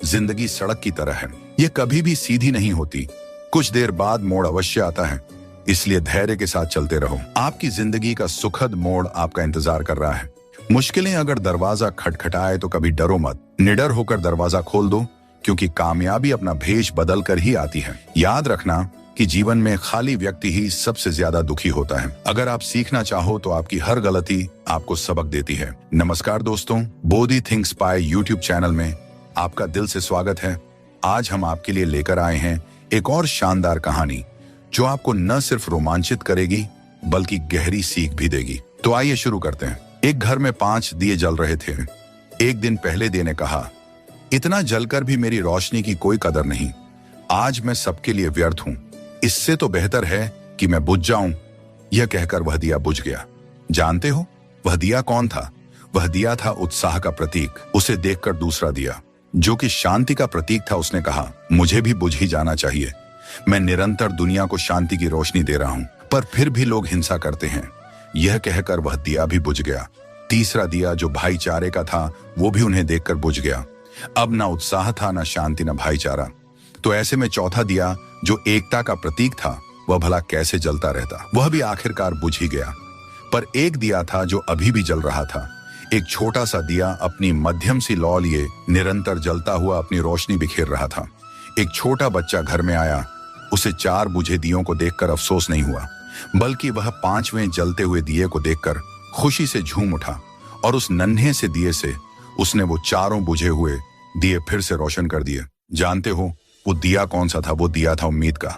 जिंदगी सड़क की तरह है, ये कभी भी सीधी नहीं होती। कुछ देर बाद मोड़ अवश्य आता है, इसलिए धैर्य के साथ चलते रहो। आपकी जिंदगी का सुखद मोड़ आपका इंतजार कर रहा है। मुश्किलें अगर दरवाजा खटखटाए तो कभी डरो मत, निडर होकर दरवाजा खोल दो, क्योंकि कामयाबी अपना भेष बदल कर ही आती है। याद रखना कि जीवन में खाली व्यक्ति ही सबसे ज्यादा दुखी होता है। अगर आप सीखना चाहो तो आपकी हर गलती आपको सबक देती है। नमस्कार दोस्तों, Bodhi thinks by YouTube channel में आपका दिल से स्वागत है। आज हम आपके लिए लेकर आए हैं एक और शानदार कहानी जो आपको न सिर्फ रोमांचित करेगी बल्कि गहरी सीख भी देगी। तो आइए शुरू करते हैं। एक घर में 5 दिए जल रहे थे। एक दिन पहले दिए ने कहा, इतना जलकर भी मेरी रोशनी की कोई कदर नहीं। आज मैं सबके लिए व्यर्थ हूं, इससे तो बेहतर है कि मैं बुझ जाऊं। यह कहकर वह दिया बुझ गया। जानते हो वह दिया कौन था? वह दिया था उत्साह का प्रतीक। उसे देखकर दूसरा दिया जो कि शांति का प्रतीक था, उसने कहा, मुझे भी बुझ ही जाना चाहिए। मैं निरंतर दुनिया को शांति की रोशनी दे रहा हूं, पर फिर भी लोग हिंसा करते हैं। यह कहकर वह दिया भी बुझ गया। तीसरा दिया जो भाईचारे का था वो भी उन्हें देखकर बुझ गया। अब ना उत्साह था, ना शांति, ना भाईचारा। तो ऐसे में चौथा दिया जो एकता का प्रतीक था वह भला कैसे जलता रहता? वह भी आखिरकार बुझ ही गया। पर एक दिया था जो अभी भी जल रहा था। एक छोटा सा दिया अपनी मध्यम सी लौ लिए निरंतर जलता हुआ अपनी रोशनी बिखेर रहा था। एक छोटा बच्चा घर में आया। उसे 4 बुझे दियों को देखकर अफसोस नहीं हुआ, बल्कि वह 5वें जलते हुए दिए को देखकर खुशी से झूम उठा और उस नन्हे से दिए से उसने वो 4 बुझे हुए दिए फिर से रोशन कर दिए। जानते हो वो दिया कौन सा था? वो दिया था उम्मीद का।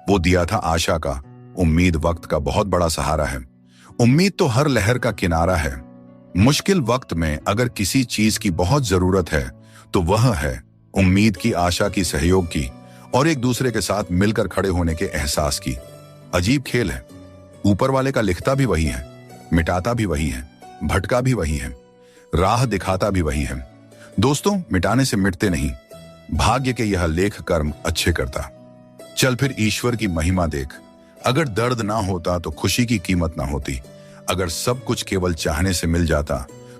वो दिया था आशा का। उम्मीद वक्त का बहुत बड़ा सहारा है। उम्मीद तो हर लहर का किनारा है। मुश्किल वक्त में अगर किसी चीज की बहुत जरूरत है तो वह है उम्मीद की, आशा की, सहयोग की और एक दूसरे के साथ मिलकर खड़े होने के एहसास की। अजीब खेल है। ऊपर वाले का लिखता भी वही है, मिटाता भी वही है, भटका भी वही है, राह दिखाता भी वही है। दोस्तों, मिटाने से मिटते नहीं, भाग्य के यह लेख कर्म अच्छे करता। चल फिर ईश्वर की महिमा देख। अगर दर्द ना होता तो खुशी की कीमत ना होती। अगर सब कुछ केवल चाहने से मिल जाता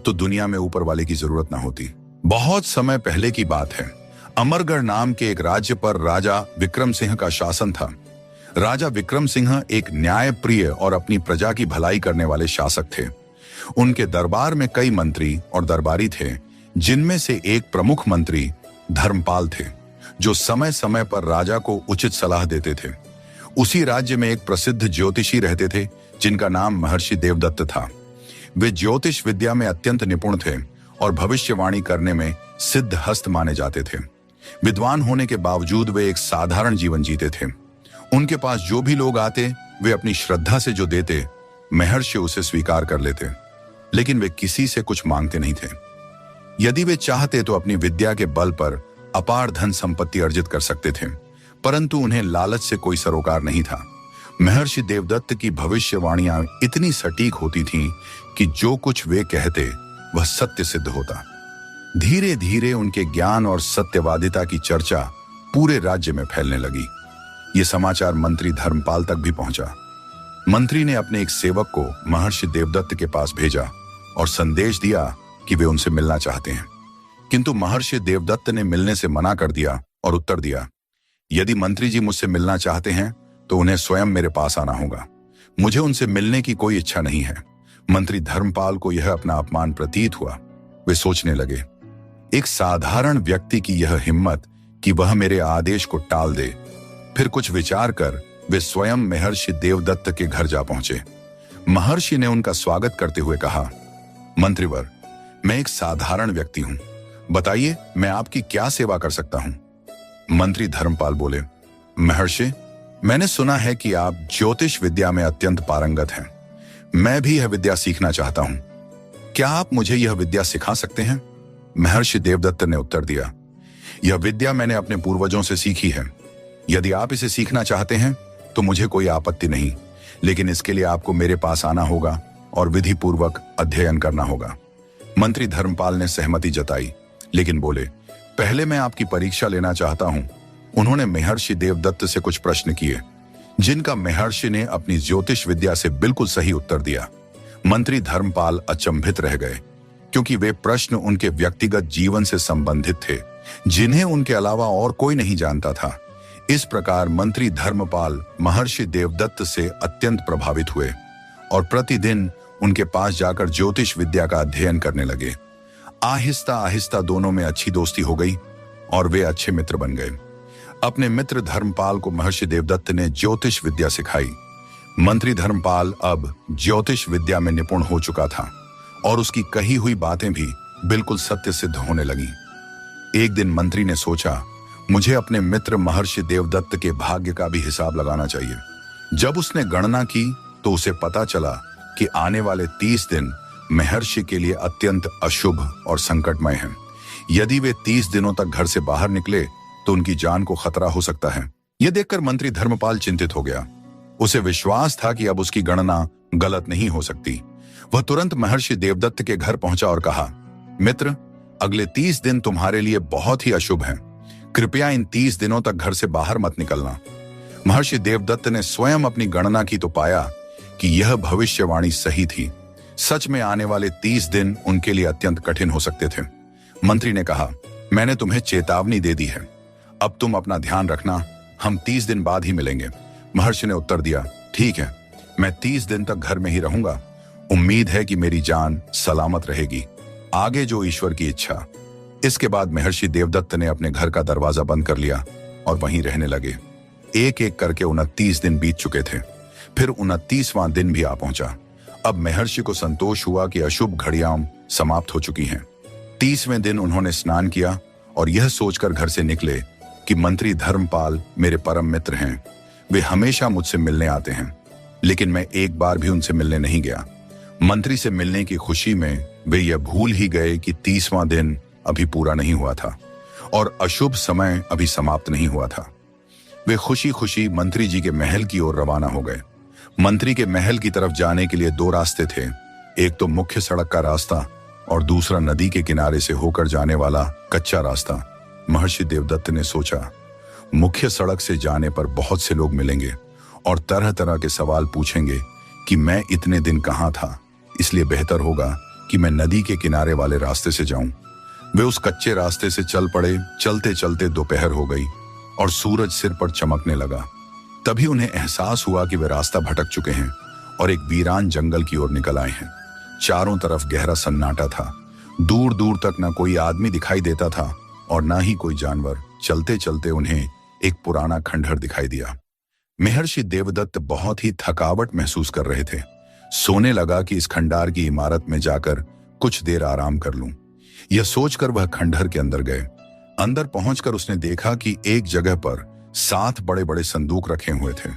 तो दुनिया में ऊपर वाले की जरूरत ना होती। बहुत समय पहले की बात है। अमरगढ़ नाम के एक राज्य पर राजा विक्रम सिंह का शासन था। राजा विक्रम सिंह एक न्यायप्रिय और अपनी प्रजा की भलाई करने वाले शासक थे। उनके दरबार में कई मंत्री और दरबारी थे, जिनमें से एक प्रमुख मंत्री धर्मपाल थे, जो समय समय पर राजा को उचित सलाह देते थे। उसी राज्य में एक प्रसिद्ध ज्योतिषी रहते थे जिनका नाम महर्षि देवदत्त था। वे ज्योतिष विद्या में अत्यंत निपुण थे और भविष्यवाणी करने में सिद्ध हस्त माने जाते थे। विद्वान होने के बावजूद वे एक साधारण जीवन जीते थे। उनके पास जो भी लोग आते वे अपनी श्रद्धा से जो देते महर्षि उसे स्वीकार कर लेते, लेकिन वे किसी से कुछ मांगते नहीं थे। यदि वे चाहते तो अपनी विद्या के बल पर अपार धन संपत्ति अर्जित कर सकते थे, परंतु उन्हें लालच से कोई सरोकार नहीं था। महर्षि देवदत्त की भविष्यवाणियां इतनी सटीक होती थीं कि जो कुछ वे कहते वह सत्य सिद्ध होता। धीरे धीरे उनके ज्ञान और सत्यवादिता की चर्चा पूरे राज्य में फैलने लगी। ये समाचार मंत्री धर्मपाल तक भी पहुंचा। मंत्री ने अपने एक सेवक को महर्षि देवदत्त के पास भेजा और संदेश दिया कि वे उनसे मिलना चाहते हैं। किंतु महर्षि देवदत्त ने मिलने से मना कर दिया और उत्तर दिया, यदि मंत्री जी मुझसे मिलना चाहते हैं तो उन्हें स्वयं मेरे पास आना होगा। मुझे उनसे मिलने की कोई इच्छा नहीं है। मंत्री धर्मपाल को यह अपना अपमान प्रतीत हुआ। वे सोचने लगे, एक साधारण व्यक्ति की यह हिम्मत कि वह मेरे आदेश को टाल दे। फिर कुछ विचार कर वे स्वयं महर्षि देवदत्त के घर जा पहुंचे। महर्षि ने उनका स्वागत करते हुए कहा, मंत्रीवर, मैं एक साधारण व्यक्ति हूं, बताइए मैं आपकी क्या सेवा कर सकता हूं? मंत्री धर्मपाल बोले, महर्षि, मैंने सुना है कि आप ज्योतिष विद्या में अत्यंत पारंगत हैं। मैं भी यह विद्या सीखना चाहता हूं। क्या आप मुझे यह विद्या सिखा सकते हैं? महर्षि देवदत्त ने उत्तर दिया, यह विद्या मैंने अपने पूर्वजों से सीखी है। यदि आप इसे सीखना चाहते हैं तो मुझे कोई आपत्ति नहीं, लेकिन इसके लिए आपको मेरे पास आना होगा और विधि पूर्वक अध्ययन करना होगा। मंत्री धर्मपाल ने सहमति जताई, लेकिन बोले, पहले मैं आपकी परीक्षा लेना चाहता हूं। उन्होंने महर्षि देवदत्त से कुछ प्रश्न किए, जिनका महर्षि ने अपनी ज्योतिष विद्या से बिल्कुल सही उत्तर दिया। मंत्री धर्मपाल अचंभित रह गए, क्योंकि वे प्रश्न उनके व्यक्तिगत जीवन से संबंधित थे जिन्हें उनके अलावा और कोई नहीं जानता था। इस प्रकार मंत्री धर्मपाल महर्षि देवदत्त से अत्यंत प्रभावित हुए और प्रतिदिन उनके पास जाकर ज्योतिष विद्या का अध्ययन करने लगे। आहिस्ता आहिस्ता दोनों में अच्छी दोस्ती हो गई और वे अच्छे मित्र बन गए। अपने मित्र धर्मपाल को महर्षि देवदत्त ने ज्योतिष विद्या सिखाई। मंत्री धर्मपाल अब ज्योतिष विद्या में निपुण हो चुका था और उसकी कही हुई बातें भी बिल्कुल सत्य सिद्ध होने लगी। एक दिन मंत्री ने सोचा, मुझे अपने मित्र महर्षि देवदत्त के भाग्य का भी हिसाब लगाना चाहिए। जब उसने गणना की तो उसे पता चला कि आने वाले 30 दिन महर्षि के लिए अत्यंत अशुभ और संकटमय हैं। यदि वे 30 दिनों तक घर से बाहर निकले तो उनकी जान को खतरा हो सकता है। यह देखकर मंत्री धर्मपाल चिंतित हो गया। उसे विश्वास था कि अब उसकी गणना गलत नहीं हो सकती। वह तुरंत महर्षि देवदत्त के घर पहुंचा और कहा, मित्र, अगले 30 दिन तुम्हारे लिए बहुत ही अशुभ हैं। कृपया इन 30 दिनों तक घर से बाहर मत निकलना। महर्षि देवदत्त ने स्वयं अपनी गणना की तो पाया कि यह भविष्यवाणी सही थी। सच में आने वाले 30 दिन उनके लिए अत्यंत कठिन हो सकते थे। मंत्री ने कहा, मैंने तुम्हें चेतावनी दे दी है, अब तुम अपना ध्यान रखना, हम 30 दिन बाद ही मिलेंगे। महर्षि ने उत्तर दिया, ठीक है, मैं 30 दिन तक घर में ही रहूंगा। उम्मीद है कि मेरी जान सलामत रहेगी, आगे जो ईश्वर की इच्छा। इसके बाद महर्षि देवदत्त ने अपने घर का दरवाजा बंद कर लिया और वहीं रहने लगे। एक एक करके 29 दिन बीत चुके थे। फिर 29वां दिन भी आ पहुंचा। अब महर्षि को संतोष हुआ कि अशुभ घड़ियां समाप्त हो चुकी हैं। 30वें दिन उन्होंने स्नान किया और यह सोचकर घर से निकले कि मंत्री धर्मपाल मेरे परम मित्र हैं, वे हमेशा मुझसे मिलने आते हैं, लेकिन मैं एक बार भी उनसे मिलने नहीं गया। मंत्री से मिलने की खुशी में वे यह भूल ही गए कि 30वां दिन अभी पूरा नहीं हुआ था और अशुभ समय अभी समाप्त नहीं हुआ था। वे खुशी खुशी मंत्री जी के महल की ओर रवाना हो गए। मंत्री के महल की तरफ जाने के लिए 2 रास्ते थे, एक तो मुख्य सड़क का रास्ता और दूसरा नदी के किनारे से होकर जाने वाला कच्चा रास्ता। महर्षि देवदत्त ने सोचा, मुख्य सड़क से जाने पर बहुत से लोग मिलेंगे और तरह तरह के सवाल पूछेंगे कि मैं इतने दिन कहाँ था, इसलिए बेहतर होगा कि मैं नदी के किनारे वाले रास्ते से जाऊं। वे उस कच्चे रास्ते से चल पड़े। चलते चलते दोपहर हो गई और सूरज सिर पर चमकने लगा। तभी उन्हें एहसास हुआ कि वे रास्ता भटक चुके हैं और एक वीरान जंगल की ओर निकल आए हैं। चारों तरफ गहरा सन्नाटा था। दूर दूर तक न कोई आदमी दिखाई देता था और न ही कोई जानवर। चलते चलते उन्हें एक पुराना खंडहर दिखाई दिया। महर्षि देवदत्त बहुत ही थकावट महसूस कर रहे थे। सोने लगा कि इस खंडहर की इमारत में जाकर कुछ देर आराम कर लूं। यह सोचकर वह खंडहर के अंदर गए। अंदर पहुंचकर उसने देखा कि एक जगह पर 7 बड़े बड़े संदूक रखे हुए थे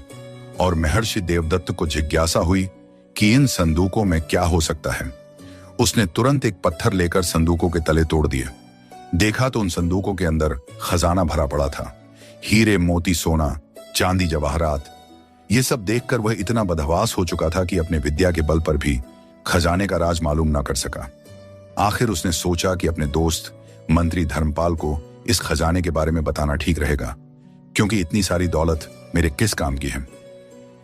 और महर्षि देवदत्त को जिज्ञासा हुई कि इन संदूकों में क्या हो सकता है। उसने तुरंत एक पत्थर लेकर संदूकों के तले तोड़ दिए। देखा तो उन संदूकों के अंदर खजाना भरा पड़ा था, हीरे मोती सोना चांदी जवाहरात। ये सब देखकर वह इतना बदहवास हो चुका था कि अपने विद्या के बल पर भी खजाने का राज मालूम न कर सका। आखिर उसने सोचा कि अपने दोस्त मंत्री धर्मपाल को इस खजाने के बारे में बताना ठीक रहेगा, क्योंकि इतनी सारी दौलत मेरे किस काम की है।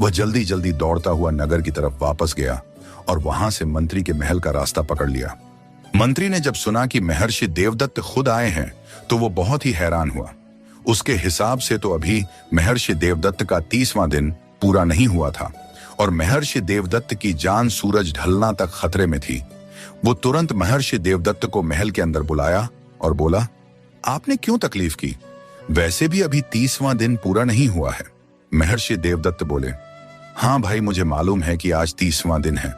वह जल्दी जल्दी दौड़ता हुआ नगर की तरफ वापस गया और वहां से मंत्री के महल का रास्ता पकड़ लिया। मंत्री ने जब सुना कि महर्षि देवदत्त खुद आए हैं तो वो बहुत ही हैरान हुआ। उसके हिसाब से तो अभी महर्षि देवदत्त का 30वां दिन पूरा नहीं हुआ था और महर्षि देवदत्त की जान सूरज ढलना तक खतरे में थी। वो तुरंत महर्षि देवदत्त को महल के अंदर बुलाया और बोला, आपने क्यों तकलीफ की? वैसे भी अभी 30वां दिन पूरा नहीं हुआ है। महर्षि देवदत्त बोले, हाँ भाई, मुझे मालूम है कि आज 30वां दिन है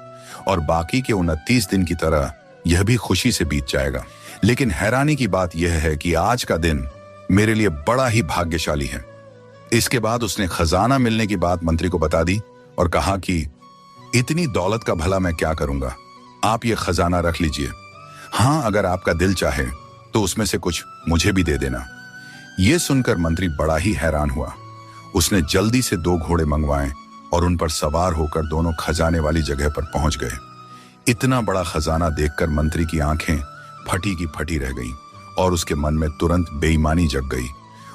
और बाकी के 29 दिन की तरह यह भी खुशी से बीत जाएगा। लेकिन हैरानी की बात यह है कि आज का दिन मेरे लिए बड़ा ही भाग्यशाली है। इसके बाद उसने खजाना मिलने की बात मंत्री को बता दी और कहा कि इतनी दौलत का भला मैं क्या करूंगा, आप ये खजाना रख लीजिए। हाँ, अगर आपका दिल चाहे तो उसमें से कुछ मुझे भी दे देना। यह सुनकर मंत्री बड़ा ही हैरान हुआ। उसने जल्दी से 2 घोड़े मंगवाए और उन पर सवार होकर दोनों खजाने वाली जगह पर पहुंच गए। इतना बड़ा खजाना देखकर मंत्री की आंखें फटी की फटी रह गईं और उसके मन में तुरंत बेईमानी जग गई।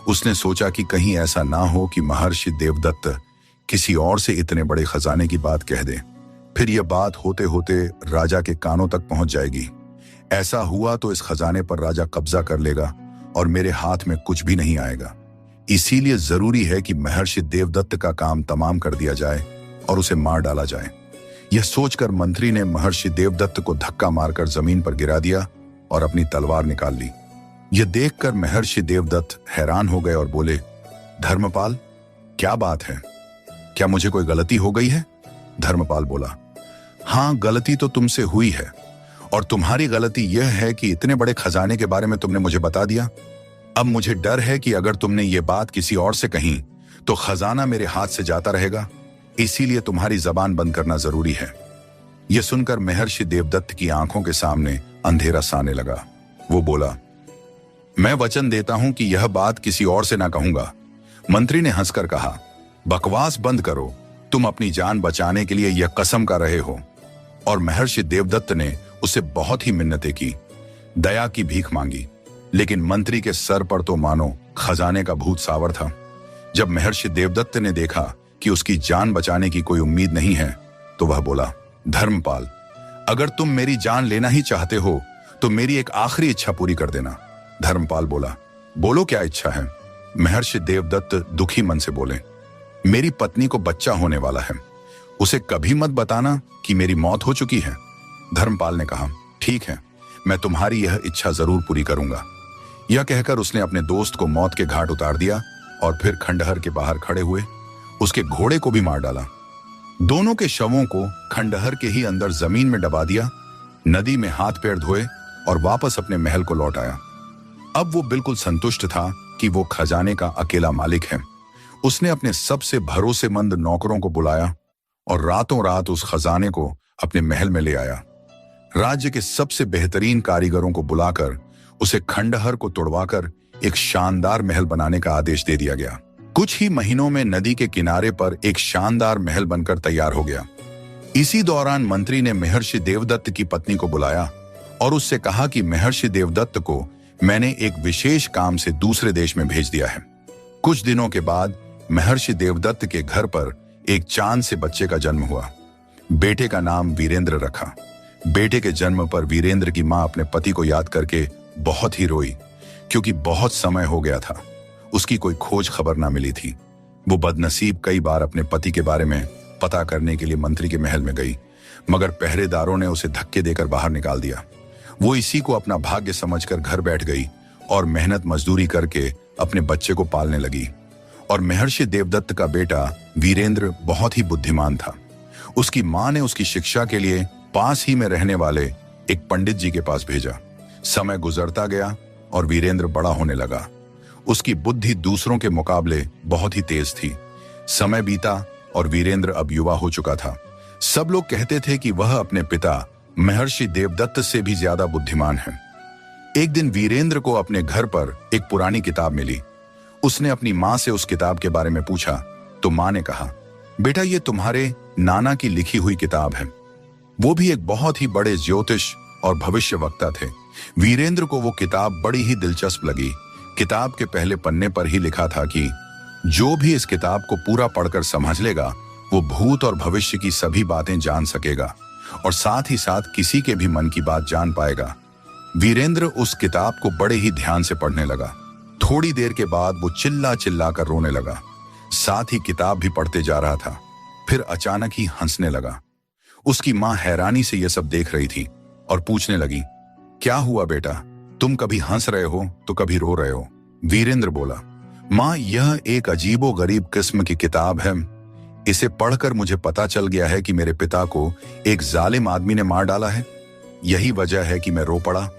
उसने सोचा कि कहीं ऐसा ना हो कि महर्षि देवदत्त किसी और से इतने बड़े खजाने की बात कह दे, फिर यह बात होते होते राजा के कानों तक पहुंच जाएगी। ऐसा हुआ तो इस खजाने पर राजा कब्जा कर लेगा और मेरे हाथ में कुछ भी नहीं आएगा। इसीलिए जरूरी है कि महर्षि देवदत्त का काम तमाम कर दिया जाए और उसे मार डाला जाए। यह सोचकर मंत्री ने महर्षि देवदत्त को धक्का मारकर जमीन पर गिरा दिया और अपनी तलवार निकाल ली। यह देखकर महर्षि देवदत्त हैरान हो गए और बोले, धर्मपाल, क्या बात है? क्या मुझे कोई गलती हो गई है? धर्मपाल बोला, हाँ, गलती तो तुमसे हुई है, और तुम्हारी गलती यह है कि इतने बड़े खजाने के बारे में तुमने मुझे बता दिया। अब मुझे डर है कि अगर तुमने ये बात किसी और से कही तो खजाना मेरे हाथ से जाता रहेगा, इसीलिए तुम्हारी जबान बंद करना जरूरी है। यह सुनकर महर्षि देवदत्त की आंखों के सामने अंधेरा साने लगा। वो बोला, मैं वचन देता हूं कि यह बात किसी और से ना कहूंगा। मंत्री ने हंसकर कहा, बकवास बंद करो, तुम अपनी जान बचाने के लिए यह कसम का रहे हो। और महर्षि देवदत्त ने उसे बहुत ही मिन्नतें की, दया की भीख मांगी, लेकिन मंत्री के सर पर तो मानो खजाने का भूत सावर था। जब महर्षि देवदत्त ने देखा कि उसकी जान बचाने की कोई उम्मीद नहीं है, तो वह बोला, धर्मपाल, अगर तुम मेरी जान लेना ही चाहते हो तो मेरी एक आखिरी इच्छा पूरी कर देना। धर्मपाल बोला, बोलो, क्या इच्छा है? महर्षि देवदत्त दुखी मन से बोले, मेरी पत्नी को बच्चा होने वाला है, उसे कभी मत बताना कि मेरी मौत हो चुकी है। धर्मपाल ने कहा, ठीक है, मैं तुम्हारी यह इच्छा जरूर पूरी करूंगा। यह कहकर उसने अपने दोस्त को मौत के घाट उतार दिया और फिर खंडहर के बाहर खड़े हुए उसके घोड़े को भी मार डाला। दोनों के शवों को खंडहर के ही अंदर जमीन में दबा दिया, नदी में हाथ पैर धोए और वापस अपने महल को लौट आया। अब वो बिल्कुल संतुष्ट था कि वो खजाने का अकेला मालिक है। उसने अपने सबसे भरोसेमंद नौकरों को बुलाया और रातों रात उस खजाने को अपने महल में ले आया। राज्य के सबसे बेहतरीन कारीगरों को बुलाकर उसे खंडहर को तोड़वाकर एक शानदार महल बनाने का आदेश दे दिया गया। कुछ ही महीनों में नदी के किनारे पर एक शानदार महल बनकर तैयार हो गया। इसी दौरान मंत्री ने महर्षि देवदत्त की पत्नी को बुलाया और उससे कहा कि महर्षि देवदत्त को मैंने एक विशेष काम से दूसरे देश में भेज दिया है। कुछ दिनों के बाद महर्षि देवदत्त के घर पर एक चांद से बच्चे का जन्म हुआ। बेटे का नाम वीरेंद्र रखा। बेटे के जन्म पर वीरेंद्र की मां अपने पति को याद करके बहुत ही रोई, क्योंकि बहुत समय हो गया था, उसकी कोई खोज खबर ना मिली थी। वो बदनसीब कई बार अपने पति के बारे में पता करने के लिए मंत्री के महल में गई, मगर पहरेदारों ने उसे धक्के देकर बाहर निकाल दिया। वो इसी को अपना भाग्य समझकर घर बैठ गई और मेहनत मजदूरी करके अपने बच्चे को पालने लगी। और महर्षि देवदत्त का बेटा वीरेंद्र बहुत ही बुद्धिमान था। उसकी मां ने उसकी शिक्षा के लिए पास ही में रहने वाले एक पंडित जी के पास भेजा। समय गुजरता गया और वीरेंद्र बड़ा होने लगा। उसकी बुद्धि दूसरों के मुकाबले बहुत ही तेज थी। समय बीता और वीरेंद्र अब युवा हो चुका था। सब लोग कहते थे कि वह अपने पिता महर्षि देवदत्त से भी ज्यादा बुद्धिमान है। एक दिन वीरेंद्र को अपने घर पर एक पुरानी किताब मिली। उसने अपनी मां से उस किताब के बारे में पूछा तो मां ने कहा, बेटा, ये तुम्हारे नाना की लिखी हुई किताब है। वो भी एक बहुत ही बड़े ज्योतिष और भविष्यवक्ता थे। वीरेंद्र को वो किताब बड़ी ही दिलचस्प लगी। किताब के पहले पन्ने पर ही लिखा था कि जो भी इस किताब को पूरा पढ़कर समझ लेगा वो भूत और भविष्य की सभी बातें जान सकेगा और साथ ही साथ किसी के भी मन की बात जान पाएगा। वीरेंद्र उस किताब को बड़े ही ध्यान से पढ़ने लगा। थोड़ी देर के बाद वो चिल्ला चिल्ला कर रोने लगा, साथ ही किताब भी पढ़ते जा रहा था। फिर अचानक ही हंसने लगा। उसकी मां हैरानी से यह सब देख रही थी और पूछने लगी, क्या हुआ बेटा, तुम कभी हंस रहे हो तो कभी रो रहे हो? वीरेंद्र बोला, मां, यह एक अजीबो गरीब किस्म की किताब है। इसे पढ़कर मुझे पता चल गया है कि मेरे पिता को एक जालिम आदमी ने मार डाला है। यही वजह है कि मैं रो पड़ा,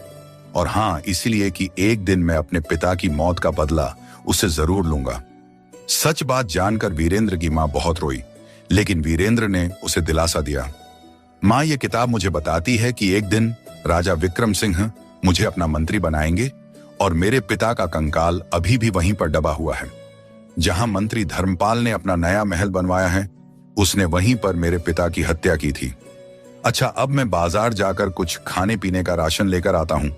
और हाँ, इसलिए कि एक दिन मैं अपने पिता की मौत का बदला उससे जरूर लूंगा। सच बात जानकर वीरेंद्र की मां बहुत रोई, लेकिन वीरेंद्र ने उसे दिलासा दिया, मां, यह किताब मुझे बताती है कि एक दिन राजा विक्रम सिंह मुझे अपना मंत्री बनाएंगे और मेरे पिता का कंकाल अभी भी वहीं पर दबा हुआ है। जहां मंत्री धर्मपाल ने अपना नया महल बनवाया है, उसने वहीं पर मेरे पिता की हत्या की थी। अच्छा, अब मैं बाजार जाकर कुछ खाने पीने का राशन लेकर आता हूं।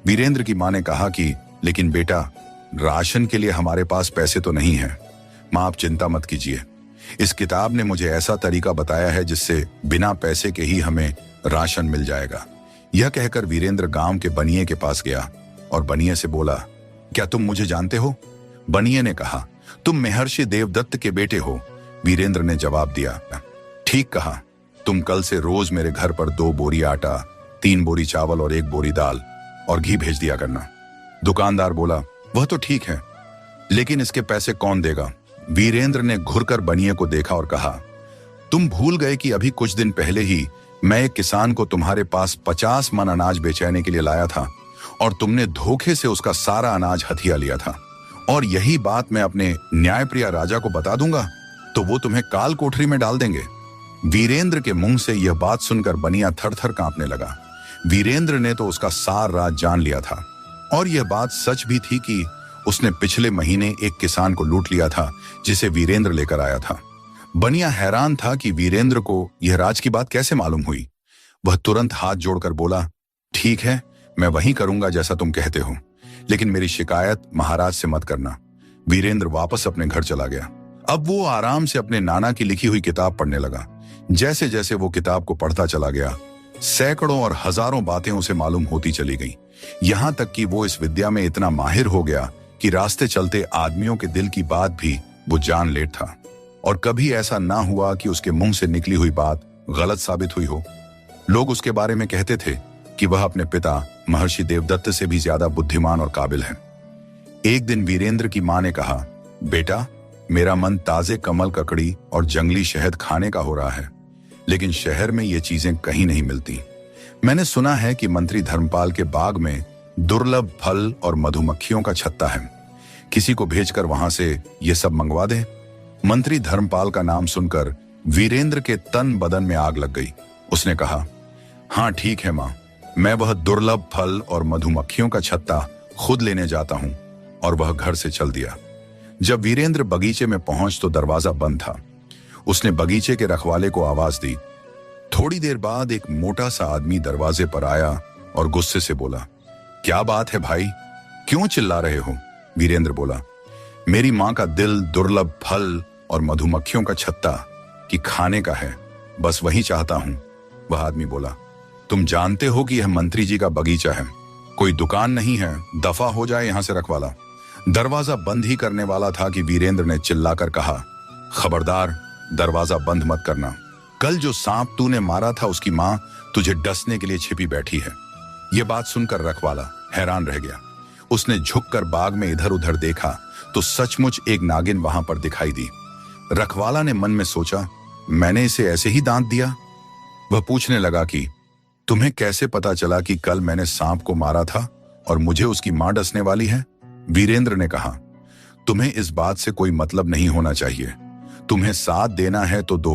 वीरेंद्र की मां ने कहा कि लेकिन बेटा, राशन के लिए हमारे पास पैसे तो नहीं है। मां, आप चिंता मत कीजिए, इस किताब ने मुझे ऐसा तरीका बताया है जिससे बिना पैसे के ही हमें राशन मिल जाएगा। यह कहकर वीरेंद्र गांव के बनिए के पास गया और बनिए से बोला, क्या तुम मुझे जानते हो? बनिए ने कहा। तुम महर्षि देवदत्त के बेटे हो। वीरेंद्र ने जवाब दिया। ठीक कहा। तुम कल से रोज मेरे घर पर 2 बोरी आटा, 3 बोरी चावल और 1 बोरी दाल और घी भेज दिया करना। दुकानदार बोला, वह तो ठीक है, लेकिन इसके पैसे कौन देगा? वीरेंद्र ने घुरकर बनिए को देखा और कहा, तुम भूल गए कि अभी कुछ दिन पहले ही मैं एक किसान को तुम्हारे पास 50 मन अनाज बेचने के लिए लाया था और तुमने धोखे से उसका सारा अनाज हथिया लिया था। और यही बात मैं अपने न्यायप्रिय राजा को बता दूंगा तो वो तुम्हें काल कोठरी में डाल देंगे। वीरेंद्र के मुंह से यह बात सुनकर बनिया थर-थर कांपने लगा। वीरेंद्र ने तो उसका सार राज जान लिया था और यह बात सच भी थी कि उसने पिछले महीने एक किसान को लूट लिया था जिसे वीरेंद्र लेकर आया था। बनिया हैरान था कि वीरेंद्र को यह राज की बात कैसे मालूम हुई। वह तुरंत हाथ जोड़कर बोला, ठीक है, मैं वही करूंगा जैसा तुम कहते हो, लेकिन मेरी शिकायत महाराज से मत करना। वीरेंद्र वापस अपने घर चला गया। अब वो आराम से अपने नाना की लिखी हुई किताब पढ़ने लगा। जैसे जैसे वो किताब को पढ़ता चला गया, सैकड़ों और हजारों बातें उसे मालूम होती चली गईं। यहां तक कि वो इस विद्या में इतना माहिर हो गया कि रास्ते चलते आदमियों के दिल की बात भी वो जान लेता था। और कभी ऐसा ना हुआ कि उसके मुंह से निकली हुई बात गलत साबित हुई हो। लोग उसके बारे में कहते थे कि वह अपने पिता महर्षि देवदत्त से भी ज्यादा बुद्धिमान और काबिल है। एक दिन वीरेंद्र की मां ने कहा, बेटा, मेरा मन ताजे कमल ककड़ी और जंगली शहद खाने का हो रहा है, लेकिन शहर में ये चीजें कहीं नहीं मिलती। मैंने सुना है कि मंत्री धर्मपाल के बाग में दुर्लभ फल और मधुमक्खियों का छत्ता है। किसी को भेजकर वहां से ये सब मंगवा दे। मंत्री धर्मपाल का नाम सुनकर वीरेंद्र के तन बदन में आग लग गई। उसने कहा, हाँ ठीक है मां, मैं वह दुर्लभ फल और मधुमक्खियों का छत्ता खुद लेने जाता हूं। और वह घर से चल दिया। जब वीरेंद्र बगीचे में पहुंच तो दरवाजा बंद था। उसने बगीचे के रखवाले को आवाज दी। थोड़ी देर बाद एक मोटा सा आदमी दरवाजे पर आया और गुस्से से बोला, क्या बात है भाई, क्यों चिल्ला रहे हो? वीरेंद्र बोला, मेरी मां का दिल दुर्लभ फल और मधुमक्खियों का छत्ता कि खाने का है, बस वही चाहता हूं। वह आदमी बोला, तुम जानते हो कि यह मंत्री जी का बगीचा है, कोई दुकान नहीं है, दफा हो जाए यहां से रखवाला। दरवाजा बंद ही करने वाला था कि वीरेंद्र ने चिल्लाकर कहा, खबरदार, दरवाजा बंद मत करना। कल जो सांप तूने मारा था उसकी मां तुझे डसने के लिए छिपी बैठी है। यह बात सुनकर रखवाला हैरान रह गया। उसने झुककर बाग में इधर उधर देखा तो सचमुच एक नागिन वहां पर दिखाई दी। रखवाला ने मन में सोचा, मैंने इसे ऐसे ही दांत दिया? वह पूछने लगा कि तुम्हें कैसे पता चला कि कल मैंने सांप को मारा था और मुझे उसकी मां डसने वाली है? वीरेंद्र ने कहा, तुम्हें इस बात से कोई मतलब नहीं होना चाहिए। तुम्हें साथ देना है तो दो,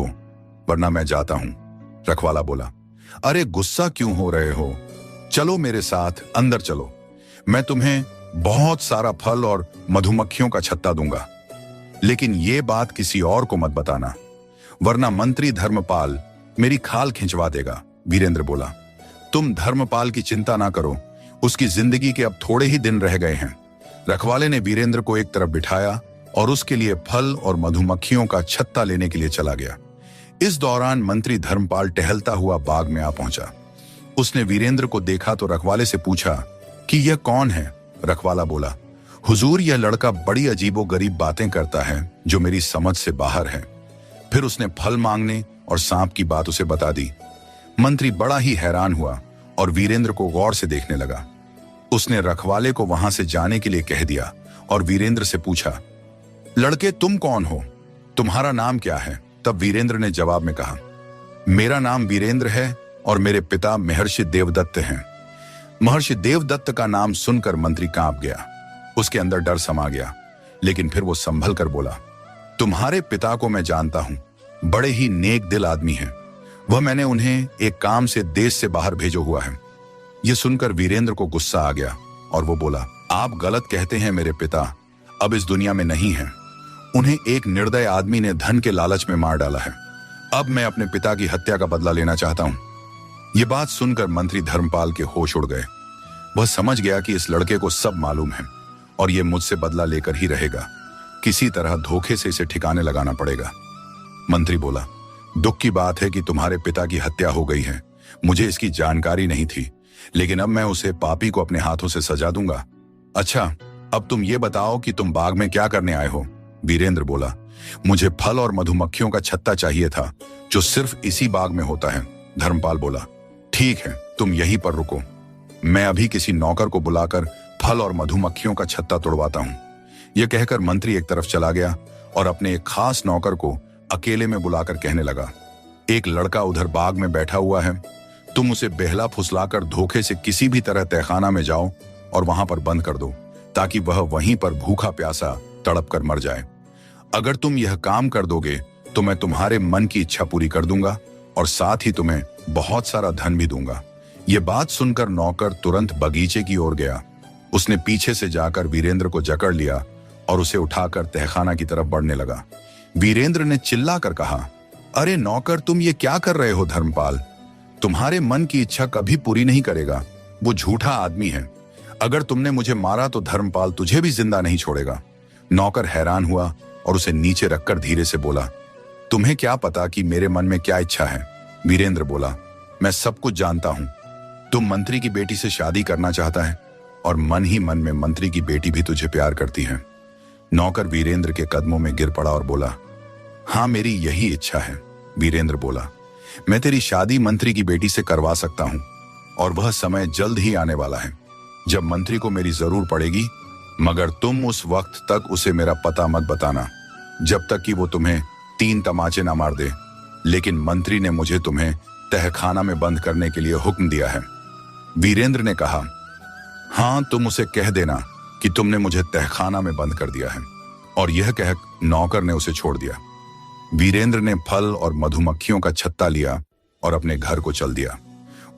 वरना मैं जाता हूं। रखवाला बोला, अरे गुस्सा क्यों हो रहे हो? चलो मेरे साथ अंदर चलो, मैं तुम्हें बहुत सारा फल और मधुमक्खियों का छत्ता दूंगा, लेकिन ये बात किसी और को मत बताना, वरना मंत्री धर्मपाल मेरी खाल खिंचवा देगा। वीरेंद्र बोला, तुम धर्मपाल की चिंता ना करो, उसकी जिंदगी के अब थोड़े ही दिन रह गए हैं। रखवाले ने वीरेंद्र को एक तरफ बिठाया और उसके लिए फल और मधुमक्खियों का छत्ता लेने के लिए चला गया। इस दौरान मंत्री धर्मपाल टहलता हुआ बाग में आ पहुंचा। उसने वीरेंद्र को देखा तो रखवाले से पूछा कि यह कौन है? रखवाला बोला, हुजूर, यह लड़का बड़ी अजीबोगरीब बातें करता है जो मेरी समझ से बाहर है। फिर उसने फल मांगने और सांप की बात उसे बता दी। मंत्री बड़ा ही हैरान हुआ और वीरेंद्र को गौर से देखने लगा। उसने रखवाले को वहां से जाने के लिए कह दिया और वीरेंद्र से पूछा, लड़के तुम कौन हो? तुम्हारा नाम क्या है? तब वीरेंद्र ने जवाब में कहा, मेरा नाम वीरेंद्र है और मेरे पिता महर्षि देवदत्त हैं। महर्षि देवदत्त का नाम सुनकर मंत्री कांप गया। उसके अंदर डर समा गया, लेकिन फिर वो संभल कर बोला, तुम्हारे पिता को मैं जानता हूं, बड़े ही नेक दिल आदमी हैं। वह मैंने उन्हें एक काम से देश से बाहर भेजा हुआ है। यह सुनकर वीरेंद्र को गुस्सा आ गया और वो बोला, आप गलत कहते हैं, मेरे पिता अब इस दुनिया में नहीं हैं। उन्हें एक निर्दय आदमी ने धन के लालच में मार डाला है। अब मैं अपने पिता की हत्या का बदला लेना चाहता हूं। यह बात सुनकर मंत्री धर्मपाल के होश उड़ गए। वह समझ गया कि इस लड़के को सब मालूम है और यह मुझसे बदला लेकर ही रहेगा। किसी तरह धोखे से इसे ठिकाने लगाना पड़ेगा। मंत्री बोला, दुख की बात है कि तुम्हारे पिता की हत्या हो गई है। मुझे इसकी जानकारी नहीं थी, लेकिन अब मैं उसे पापी को अपने हाथों से सजा दूंगा। अच्छा, अब तुम ये बताओ कि तुम बाग में क्या करने आए हो? वीरेंद्र बोला, मुझे फल और मधुमक्खियों का छत्ता चाहिए था जो सिर्फ इसी बाग में होता है। धर्मपाल बोला, ठीक है, तुम यहीं पर रुको, मैं अभी किसी नौकर को बुलाकर फल और मधुमक्खियों का छत्ता तोड़वाता हूं। यह कहकर मंत्री एक तरफ चला गया और अपने एक खास नौकर को अकेले में बुलाकर कहने लगा, एक लड़का उधर बाग में बैठा हुआ है, तुम उसे बहला फुसलाकर धोखे से किसी भी तरह तहखाना में जाओ और वहां पर बंद कर दो, ताकि वह वहीं पर भूखा प्यासा तड़प कर मर जाए। अगर तुम यह काम कर दोगे तो मैं तुम्हारे मन की इच्छा पूरी कर दूंगा और साथ ही तुम्हें बहुत सारा धन भी दूंगा। यह बात सुनकर नौकर तुरंत बगीचे की ओर गया। उसने पीछे से जाकर वीरेंद्र को जकड़ लिया और उसे उठाकर तहखाना की तरफ बढ़ने लगा। वीरेंद्र ने चिल्लाकर कहा, अरे नौकर, तुम ये क्या कर रहे हो? धर्मपाल तुम्हारे मन की इच्छा कभी पूरी नहीं करेगा, वो झूठा आदमी है। अगर तुमने मुझे मारा तो धर्मपाल तुझे भी जिंदा नहीं छोड़ेगा। नौकर हैरान हुआ और उसे नीचे रखकर धीरे से बोला, तुम्हें क्या पता कि मेरे मन में क्या इच्छा है? वीरेंद्र बोला, मैं सब कुछ जानता हूं। तुम मंत्री की बेटी से शादी करना चाहता है और मन ही मन में मंत्री की बेटी भी तुझे प्यार करती है। नौकर वीरेंद्र के कदमों में गिर पड़ा और बोला, हाँ, मेरी यही इच्छा है। वीरेंद्र बोला, मैं तेरी शादी मंत्री की बेटी से करवा सकता हूं और वह समय जल्द ही आने वाला है जब मंत्री को मेरी जरूर पड़ेगी, मगर तुम उस वक्त तक उसे मेरा पता मत बताना जब तक कि वो तुम्हें 3 तमाचे ना मार दे। लेकिन मंत्री ने मुझे तुम्हें तहखाना में बंद करने के लिए हुक्म दिया है। वीरेंद्र ने कहा, हाँ, तुम उसे कह देना कि तुमने मुझे तहखाना में बंद कर दिया है। और यह कह नौकर ने उसे छोड़ दिया। वीरेंद्र ने फल और मधुमक्खियों का छत्ता लिया और अपने घर को चल दिया।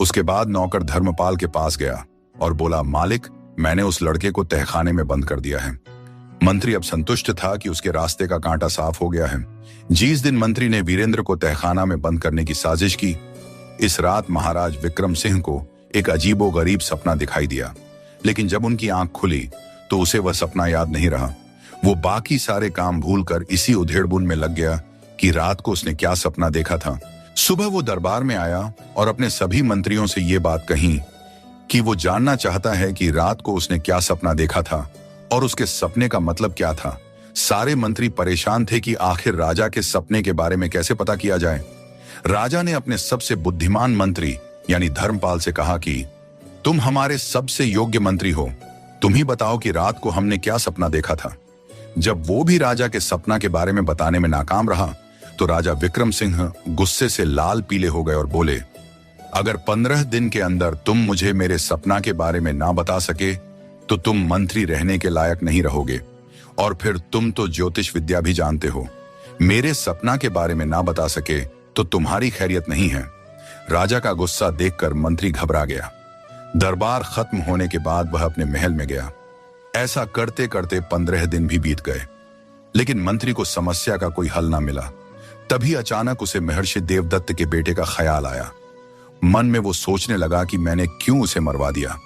उसके बाद नौकर धर्मपाल के पास गया और बोला, मालिक, मैंने उस लड़के को तहखाने में बंद कर दिया है। मंत्री अब संतुष्ट था कि उसके रास्ते का कांटा साफ हो गया है। जिस दिन मंत्री ने वीरेंद्र को तहखाना में बंद करने की साजिश की, इस रात महाराज विक्रम सिंह को एक अजीबोगरीब सपना दिखाई दिया। लेकिन जब उनकी आंख खुली तो उसे वह सपना याद नहीं रहा। वो बाकी सारे काम भूलकर इसी उधेड़बुन में लग गया कि रात को उसने क्या सपना देखा था। सुबह वो दरबार में आया और अपने सभी मंत्रियों से ये बात कही कि वो जानना चाहता है कि रात को उसने क्या सपना देखा था और उसके सपने का मतलब क्या था। सारे मंत्री परेशान थे कि आखिर राजा के सपने के बारे में कैसे पता किया जाए। राजा ने अपने सबसे बुद्धिमान मंत्री यानी धर्मपाल से कहा कि तुम हमारे सबसे योग्य मंत्री हो, तुम ही बताओ कि रात को हमने क्या सपना देखा था। जब वो भी राजा के सपना के बारे में बताने में नाकाम रहा तो राजा विक्रम सिंह गुस्से से लाल पीले हो गए और बोले, अगर 15 दिन के अंदर तुम मुझे मेरे सपना के बारे में ना बता सके तो तुम मंत्री रहने के लायक नहीं रहोगे, और फिर तुम तो ज्योतिष विद्या भी जानते हो। मेरे सपना के बारे में ना बता सके तो तुम्हारी खैरियत नहीं है। राजा का गुस्सा देखकर मंत्री घबरा गया। दरबार खत्म होने के बाद वह अपने महल में गया। ऐसा करते करते 15 दिन भी बीत गए, लेकिन मंत्री को समस्या का कोई हल ना मिला। तभी अचानक उसे महर्षि देवदत्त के बेटे का ख्याल आया। मन में वो सोचने लगा कि मैंने क्यों उसे मरवा दिया।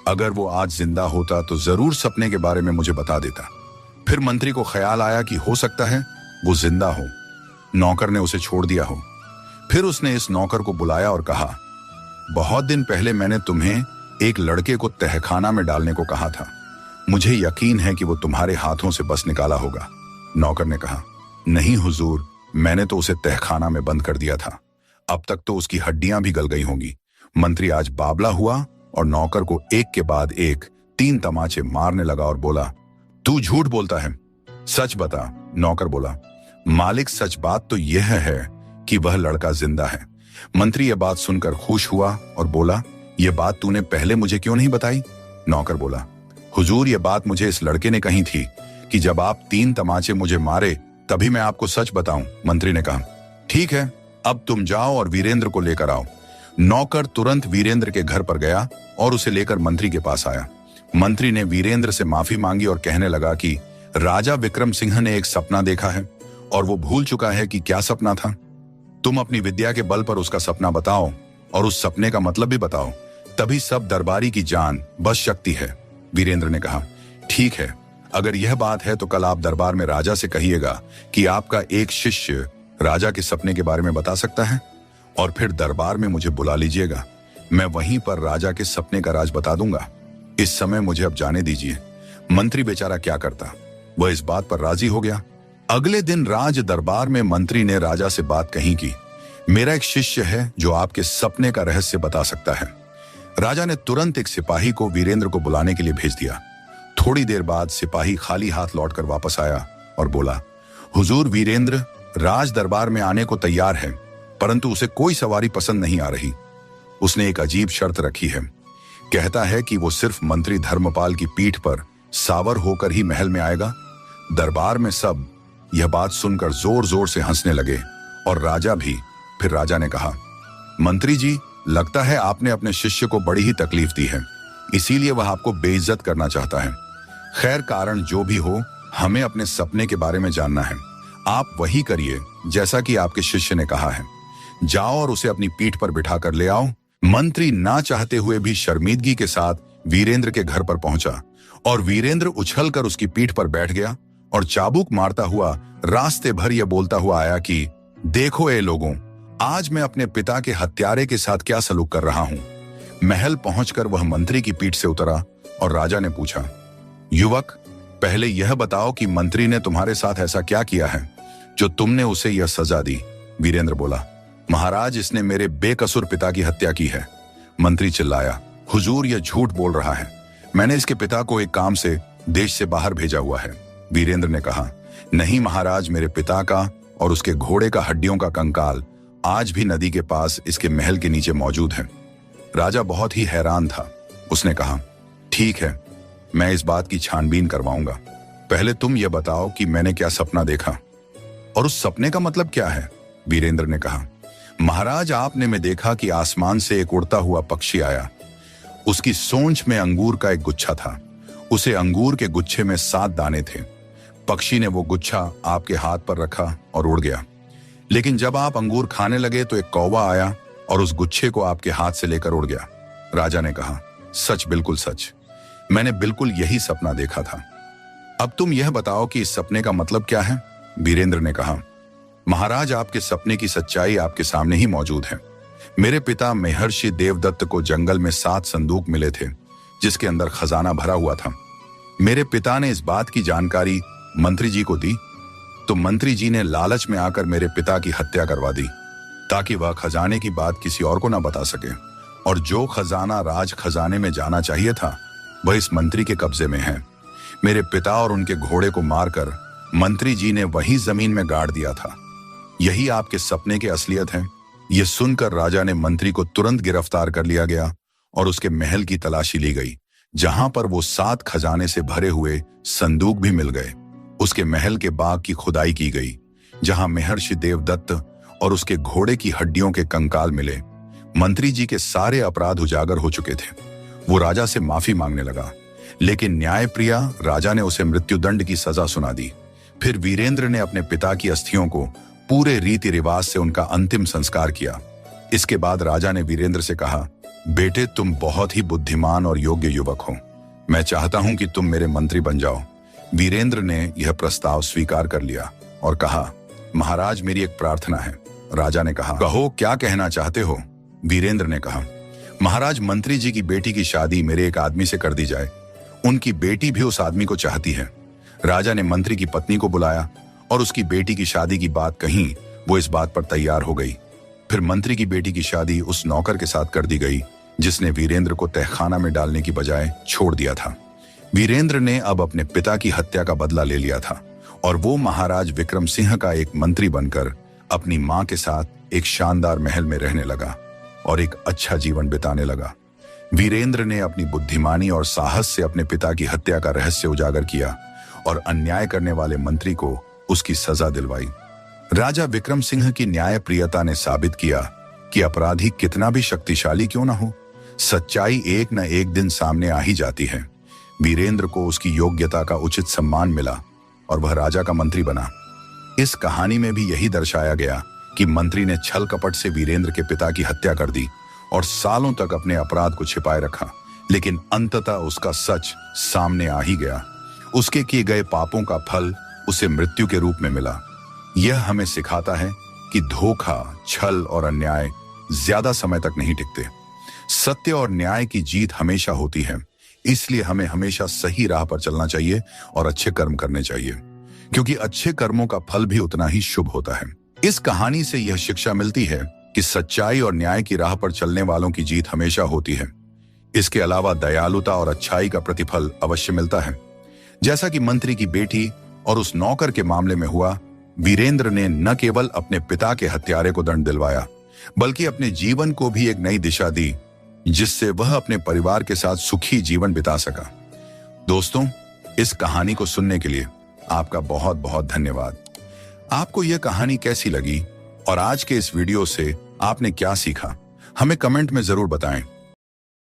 अगर वो आज जिंदा होता तो जरूर सपने के बारे में मुझे बता देता। फिर मंत्री को ख्याल आया कि हो सकता है वो जिंदा हो, नौकर ने उसे छोड़ दिया हो। फिर उसने इस नौकर को बुलाया और कहा, बहुत दिन पहले मैंने तुम्हें एक लड़के को तहखाना में डालने को कहा था। मुझे यकीन है कि वो तुम्हारे हाथों से बस निकाला होगा। नौकर ने कहा, नहीं हुजूर, मैंने तो उसे तहखाना में बंद कर दिया था। अब तक तो उसकी हड्डियां भी गल गई होंगी। मंत्री आज बावला हुआ और नौकर को एक के बाद एक 3 तमाचे मारने लगा और बोला, तू झूठ बोलता है, सच बता। नौकर बोला, मालिक, सच बात तो यह है कि वह लड़का जिंदा है। मंत्री यह बात सुनकर खुश हुआ और बोला, यह बात तूने पहले मुझे क्यों नहीं बताई? नौकर बोला, हुजूर, यह बात मुझे इस लड़के ने कही थी कि जब आप 3 तमाचे मुझे मारे तभी मैं आपको सच बताऊं। मंत्री ने कहा, ठीक है, अब तुम जाओ और वीरेंद्र को लेकर आओ। नौकर तुरंत वीरेंद्र के घर पर गया और उसे लेकर मंत्री के पास आया। मंत्री ने वीरेंद्र से माफी मांगी और कहने लगा कि राजा विक्रम सिंह ने एक सपना देखा है और वो भूल चुका है कि क्या सपना था। तुम अपनी विद्या के बल पर उसका सपना बताओ और उस सपने का मतलब भी बताओ, तभी सब दरबारी की जान बच सकती है। वीरेंद्र ने कहा, ठीक है, अगर यह बात है तो कल आप दरबार में राजा से कहिएगा कि आपका एक शिष्य राजा के सपने के बारे में बता सकता है, और फिर दरबार में मुझे बुला लीजिएगा। मैं वहीं पर राजा के सपने का राज बता दूंगा। इस समय मुझे अब जाने दीजिए। मंत्री बेचारा क्या करता, वह इस बात पर राजी हो गया। अगले दिन राज दरबार में मंत्री ने राजा से बात कही कि मेरा एक शिष्य है जो आपके सपने का रहस्य बता सकता है। राजा ने तुरंत एक सिपाही को वीरेंद्र को बुलाने के लिए भेज दिया। थोड़ी देर बाद सिपाही खाली हाथ लौटकर वापस आया और बोला, हुजूर, वीरेंद्र राज दरबार में आने को तैयार है, परंतु उसे कोई सवारी पसंद नहीं आ रही। उसने एक अजीब शर्त रखी है। कहता है कि वो सिर्फ मंत्री धर्मपाल की पीठ पर सावर होकर ही महल में आएगा। दरबार में सब यह बात सुनकर जोर जोर से हंसने लगे और राजा भी। फिर राजा ने कहा, मंत्री जी, लगता है आपने अपने शिष्य को बड़ी ही तकलीफ दी है, इसीलिए वह आपको बेइज्जत करना चाहता है। खैर, कारण जो भी हो, हमें अपने सपने के बारे में जानना है। आप वही करिए जैसा कि आपके शिष्य ने कहा है। जाओ और उसे अपनी पीठ पर बिठा कर ले आओ। मंत्री ना चाहते हुए भी शर्मिंदगी के साथ वीरेंद्र के घर पर पहुंचा और वीरेंद्र उछलकर उसकी पीठ पर बैठ गया और चाबुक मारता हुआ रास्ते भर यह बोलता हुआ आया कि देखो ए लोगों, आज मैं अपने पिता के हत्यारे के साथ क्या सलूक कर रहा हूं। महल पहुंचकर वह मंत्री की पीठ से उतरा और राजा ने पूछा, युवक, पहले यह बताओ कि मंत्री ने तुम्हारे साथ ऐसा क्या किया है जो तुमने उसे यह सजा दी। वीरेंद्र बोला, महाराज, इसने मेरे बेकसूर पिता की हत्या की है। मंत्री चिल्लाया, हुजूर, यह झूठ बोल रहा है। मैंने इसके पिता को एक काम से देश से बाहर भेजा हुआ है। वीरेंद्र ने कहा, नहीं महाराज, मेरे पिता का और उसके घोड़े का हड्डियों का कंकाल आज भी नदी के पास इसके महल के नीचे मौजूद है। राजा बहुत ही हैरान था। उसने कहा, ठीक है, मैं इस बात की छानबीन करवाऊंगा। पहले तुम यह बताओ कि मैंने क्या सपना देखा और उस सपने का मतलब क्या है। वीरेंद्र ने कहा, महाराज, आपने में देखा कि आसमान से एक उड़ता हुआ पक्षी आया। उसकी सोंच में अंगूर का एक गुच्छा था। उसे अंगूर के गुच्छे में 7 दाने थे। पक्षी ने वो गुच्छा आपके हाथ पर रखा और उड़ गया। लेकिन जब आप अंगूर खाने लगे तो एक कौवा आया और उस गुच्छे को आपके हाथ से लेकर उड़ गया। राजा ने कहा, सच, बिल्कुल सच, मैंने बिल्कुल यही सपना देखा था। अब तुम यह बताओ कि इस सपने का मतलब क्या है। वीरेंद्र ने कहा, महाराज, आपके सपने की सच्चाई आपके सामने ही मौजूद है। मेरे पिता महर्षि देवदत्त को जंगल में 7 संदूक मिले थे जिसके अंदर खजाना भरा हुआ था। मेरे पिता ने इस बात की जानकारी मंत्री जी को दी तो मंत्री जी ने लालच में आकर मेरे पिता की हत्या करवा दी ताकि वह खजाने की बात किसी और को ना बता सके। और जो खजाना राज खजाने में जाना चाहिए था वह इस मंत्री के कब्जे में है। मेरे पिता और उनके घोड़े को मारकर मंत्री जी ने वही जमीन में गाड़ दिया था। यही आपके सपने की असलियत है। यह सुनकर राजा ने मंत्री को तुरंत गिरफ्तार कर लिया गया और उसके महल की तलाशी ली गई, जहां पर वो 7 खजाने से भरे हुए संदूक भी मिल गए। उसके महल के बाग की खुदाई की गई, जहां महर्षि देवदत्त और उसके घोड़े की हड्डियों के कंकाल मिले। मंत्री जी के सारे अपराध उजागर हो चुके थे। वो राजा से माफी मांगने लगा, लेकिन न्यायप्रिया राजा ने उसे मृत्युदंड की सजा सुना दी। फिर वीरेंद्र ने अपने पिता की अस्थियों को पूरे रीति रिवाज से उनका अंतिम संस्कार किया। इसके बाद राजा ने वीरेंद्र से कहा, बेटे, तुम बहुत ही बुद्धिमान और योग्य युवक हो। मैं चाहता हूं कि तुम मेरे मंत्री बन जाओ। वीरेंद्र ने यह प्रस्ताव स्वीकार कर लिया और कहा, महाराज, मेरी एक प्रार्थना है। राजा ने कहा, कहो, क्या कहना चाहते हो। वीरेंद्र ने कहा, महाराज, मंत्री जी की बेटी की शादी मेरे एक आदमी से कर दी जाए। उनकी बेटी भी उस आदमी को चाहती है। राजा ने मंत्री की पत्नी को बुलाया और उसकी बेटी की शादी की बात कही। वो इस बात पर तैयार हो गई। फिर मंत्री की बेटी की शादी उस नौकर के साथ कर दी गई जिसने वीरेंद्र को तहखाना में डालने की बजाय छोड़ दिया था। वीरेंद्र ने अब अपने पिता की हत्या का बदला ले लिया था और वो महाराज विक्रम सिंह का एक मंत्री बनकर अपनी मां के साथ एक शानदार महल में रहने लगा और एक अच्छा जीवन बिताने लगा। वीरेंद्र ने अपनी बुद्धिमानी और साहस से अपने पिता की हत्या का रहस्य उजागर किया और अन्याय करने वाले मंत्री को उसकी सजा दिलवाई। राजा विक्रम सिंह की न्यायप्रियता ने साबित किया कि अपराधी कितना भी शक्तिशाली क्यों ना हो, सच्चाई एक न एक दिन सामने आ ही जाती है। वीरेंद्र को उसकी योग्यता का उचित सम्मान मिला और वह राजा का मंत्री बना। इस कहानी में भी यही दर्शाया गया कि मंत्री ने छल कपट से वीरेंद्र के पिता की हत्या कर दी और सालों तक अपने अपराध को छिपाए रखा, लेकिन अंततः उसका सच सामने आ ही गया। उसके किए गए पापों का फल उसे मृत्यु के रूप में मिला। यह हमें सिखाता है कि धोखा, छल और अन्याय ज्यादा समय तक नहीं टिकते। सत्य और न्याय की जीत हमेशा होती है। इसलिए हमें हमेशा सही राह पर चलना चाहिए और अच्छे कर्म करने चाहिए, क्योंकि अच्छे कर्मों का फल भी उतना ही शुभ होता है। इस कहानी से यह शिक्षा मिलती है कि सच्चाई और न्याय की राह पर चलने वालों की जीत हमेशा होती है। इसके अलावा दयालुता और अच्छाई का प्रतिफल अवश्य मिलता है। जैसा कि मंत्री की बेटी और उस नौकर के मामले में हुआ, वीरेंद्र ने न केवल अपने पिता के हत्यारे को दंड दिलवाया, बल्कि अपने जीवन को भी एक नई दिशा दी, जिससे वह अपने परिवार के साथ सुखी जीवन बिता सका। दोस्तों, इस कहानी को सुनने के लिए आपका बहुत बहुत धन्यवाद। आपको यह कहानी कैसी लगी और आज के इस वीडियो से आपने क्या सीखा, हमें कमेंट में जरूर बताएं।